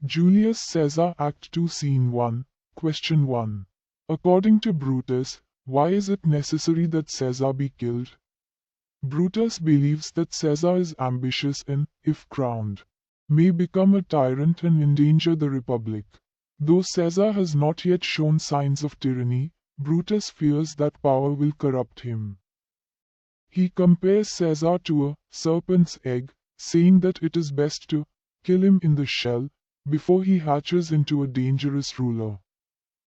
Julius Caesar Act 2 Scene 1, Question 1. According to Brutus, why is it necessary that Caesar be killed? Brutus believes that Caesar is ambitious and, if crowned, may become a tyrant and endanger the republic. Though Caesar has not yet shown signs of tyranny, Brutus fears that power will corrupt him. He compares Caesar to a serpent's egg, saying that it is best to kill him in the shell before he hatches into a dangerous ruler.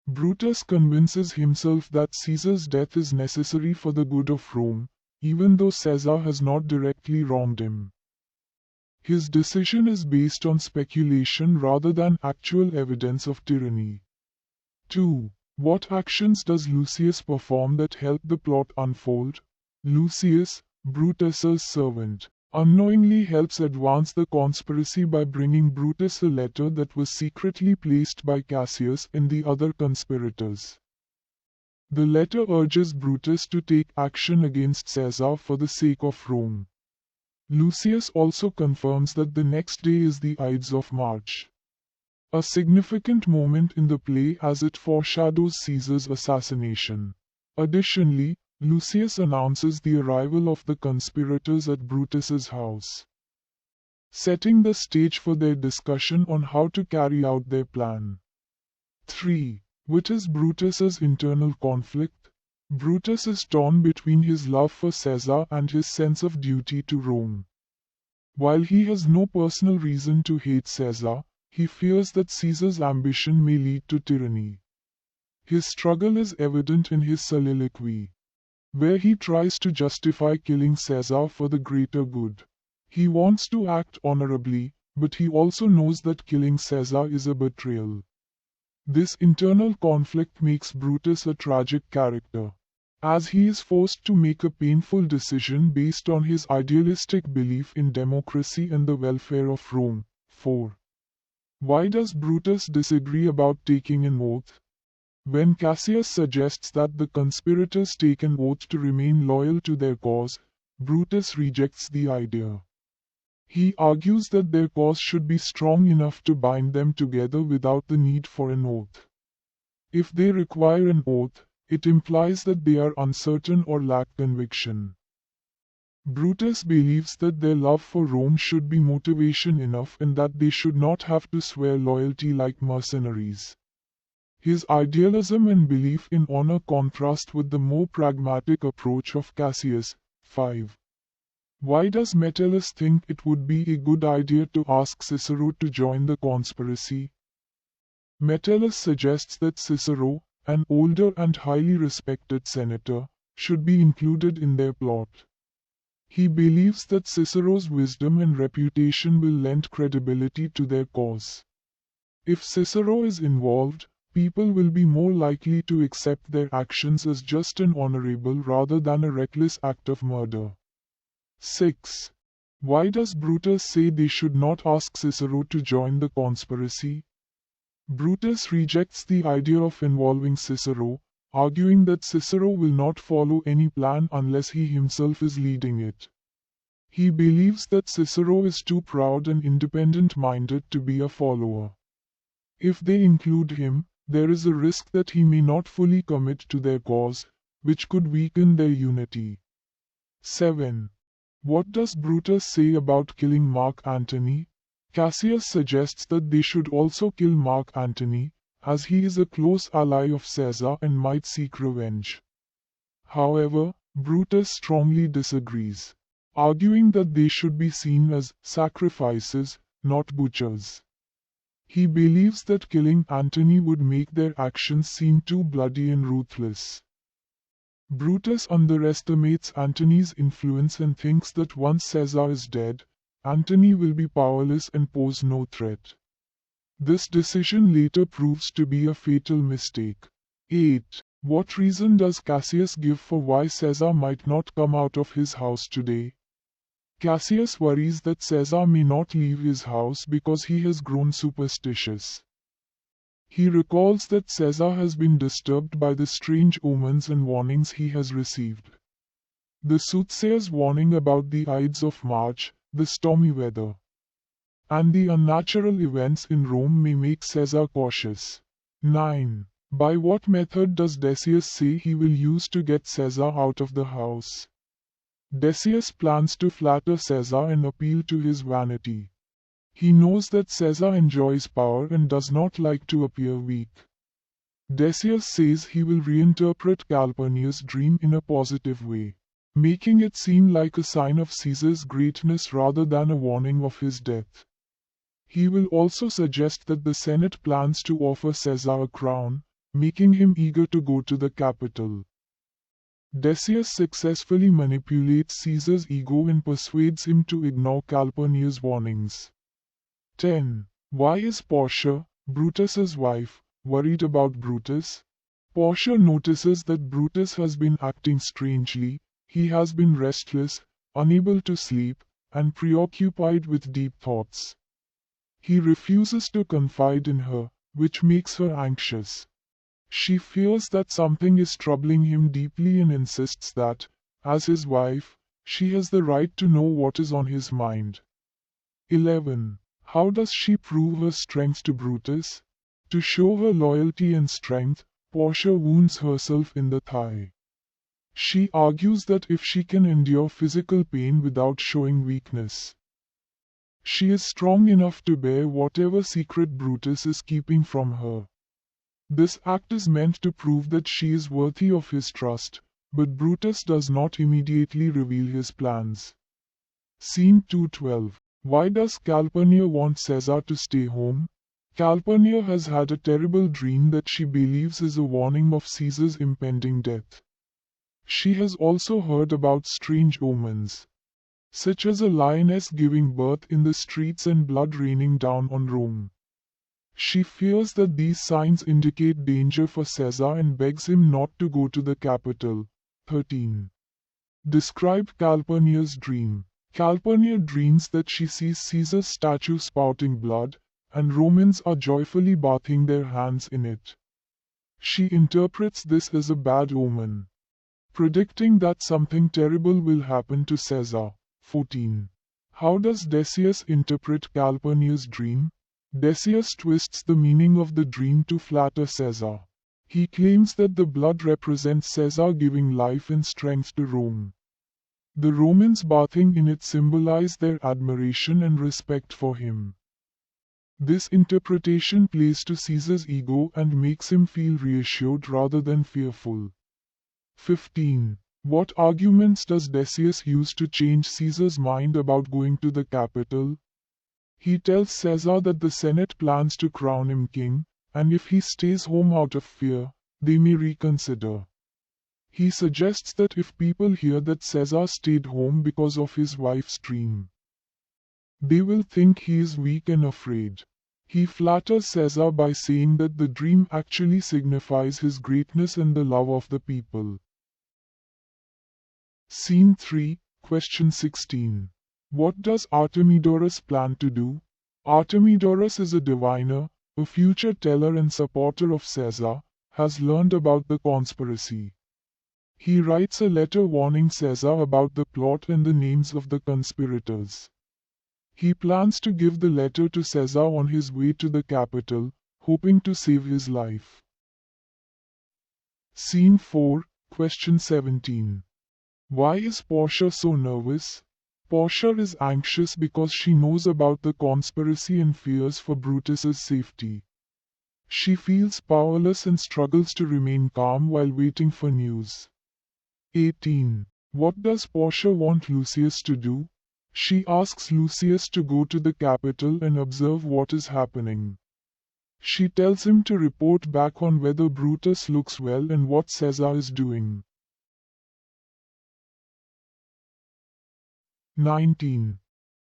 Brutus convinces himself that Caesar's death is necessary for the good of Rome, even though Caesar has not directly wronged him. His decision is based on speculation rather than actual evidence of tyranny. 2. What actions does Lucius perform that help the plot unfold? Lucius, Brutus's servant, unknowingly helps advance the conspiracy by bringing Brutus a letter that was secretly placed by Cassius and the other conspirators. The letter urges Brutus to take action against Caesar for the sake of Rome. Lucius also confirms that the next day is the Ides of March, a significant moment in the play as it foreshadows Caesar's assassination. Additionally, Lucius announces the arrival of the conspirators at Brutus's house, setting the stage for their discussion on how to carry out their plan. 3. What is Brutus's internal conflict? Brutus is torn between his love for Caesar and his sense of duty to Rome. While he has no personal reason to hate Caesar, he fears that Caesar's ambition may lead to tyranny. His struggle is evident in his soliloquy, where he tries to justify killing Caesar for the greater good. He wants to act honorably, but he also knows that killing Caesar is a betrayal. This internal conflict makes Brutus a tragic character, as he is forced to make a painful decision based on his idealistic belief in democracy and the welfare of Rome. 4. Why does Brutus disagree about taking an oath? When Cassius suggests that the conspirators take an oath to remain loyal to their cause, Brutus rejects the idea. He argues that their cause should be strong enough to bind them together without the need for an oath. If they require an oath, it implies that they are uncertain or lack conviction. Brutus believes that their love for Rome should be motivation enough and that they should not have to swear loyalty like mercenaries. His idealism and belief in honor contrast with the more pragmatic approach of Cassius. 5. Why does Metellus think it would be a good idea to ask Cicero to join the conspiracy? Metellus suggests that Cicero, an older and highly respected senator, should be included in their plot. He believes that Cicero's wisdom and reputation will lend credibility to their cause. If Cicero is involved, people will be more likely to accept their actions as just and honorable rather than a reckless act of murder. 6. Why does Brutus say they should not ask Cicero to join the conspiracy? Brutus rejects the idea of involving Cicero, arguing that Cicero will not follow any plan unless he himself is leading it. He believes that Cicero is too proud and independent-minded to be a follower. If they include him, there is a risk that he may not fully commit to their cause, which could weaken their unity. 7. What does Brutus say about killing Mark Antony? Cassius suggests that they should also kill Mark Antony, as he is a close ally of Caesar and might seek revenge. However, Brutus strongly disagrees, arguing that they should be seen as sacrifices, not butchers. He believes that killing Antony would make their actions seem too bloody and ruthless. Brutus underestimates Antony's influence and thinks that once Caesar is dead, Antony will be powerless and pose no threat. This decision later proves to be a fatal mistake. 8. What reason does Cassius give for why Caesar might not come out of his house today? Cassius worries that Caesar may not leave his house because he has grown superstitious. He recalls that Caesar has been disturbed by the strange omens and warnings he has received. The soothsayer's warning about the Ides of March, the stormy weather, and the unnatural events in Rome may make Caesar cautious. 9. By what method does Decius say he will use to get Caesar out of the house? Decius plans to flatter Caesar and appeal to his vanity. He knows that Caesar enjoys power and does not like to appear weak. Decius says he will reinterpret Calpurnia's dream in a positive way, making it seem like a sign of Caesar's greatness rather than a warning of his death. He will also suggest that the Senate plans to offer Caesar a crown, making him eager to go to the capital. Decius successfully manipulates Caesar's ego and persuades him to ignore Calpurnia's warnings. 10. Why is Portia, Brutus's wife, worried about Brutus? Portia notices that Brutus has been acting strangely. He has been restless, unable to sleep, and preoccupied with deep thoughts. He refuses to confide in her, which makes her anxious. She fears that something is troubling him deeply and insists that, as his wife, she has the right to know what is on his mind. 11. How does she prove her strength to Brutus? To show her loyalty and strength, Portia wounds herself in the thigh. She argues that if she can endure physical pain without showing weakness, she is strong enough to bear whatever secret Brutus is keeping from her. This act is meant to prove that she is worthy of his trust, but Brutus does not immediately reveal his plans. Scene 212. Why does Calpurnia want Caesar to stay home? Calpurnia has had a terrible dream that she believes is a warning of Caesar's impending death. She has also heard about strange omens, such as a lioness giving birth in the streets and blood raining down on Rome. She fears that these signs indicate danger for Caesar and begs him not to go to the capital. 13. Describe Calpurnia's dream. Calpurnia dreams that she sees Caesar's statue spouting blood, and Romans are joyfully bathing their hands in it. She interprets this as a bad omen, predicting that something terrible will happen to Caesar. 14. How does Decius interpret Calpurnia's dream? Decius twists the meaning of the dream to flatter Caesar. He claims that the blood represents Caesar giving life and strength to Rome. The Romans bathing in it symbolize their admiration and respect for him. This interpretation plays to Caesar's ego and makes him feel reassured rather than fearful. 15. What arguments does Decius use to change Caesar's mind about going to the capital? He tells Caesar that the Senate plans to crown him king, and if he stays home out of fear, they may reconsider. He suggests that if people hear that Caesar stayed home because of his wife's dream, they will think he is weak and afraid. He flatters Caesar by saying that the dream actually signifies his greatness and the love of the people. Scene 3, Question 16. What does Artemidorus plan to do? Artemidorus is a diviner, a future teller and supporter of Caesar, has learned about the conspiracy. He writes a letter warning Caesar about the plot and the names of the conspirators. He plans to give the letter to Caesar on his way to the capital, hoping to save his life. Scene 4, Question 17. Why is Portia so nervous? Portia is anxious because she knows about the conspiracy and fears for Brutus's safety. She feels powerless and struggles to remain calm while waiting for news. 18. What does Portia want Lucius to do? She asks Lucius to go to the capital and observe what is happening. She tells him to report back on whether Brutus looks well and what Caesar is doing. 19.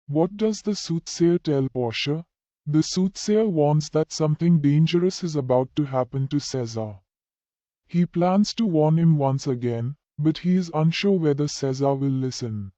What does the soothsayer tell Portia? The soothsayer warns that something dangerous is about to happen to Caesar. He plans to warn him once again, but he is unsure whether Caesar will listen.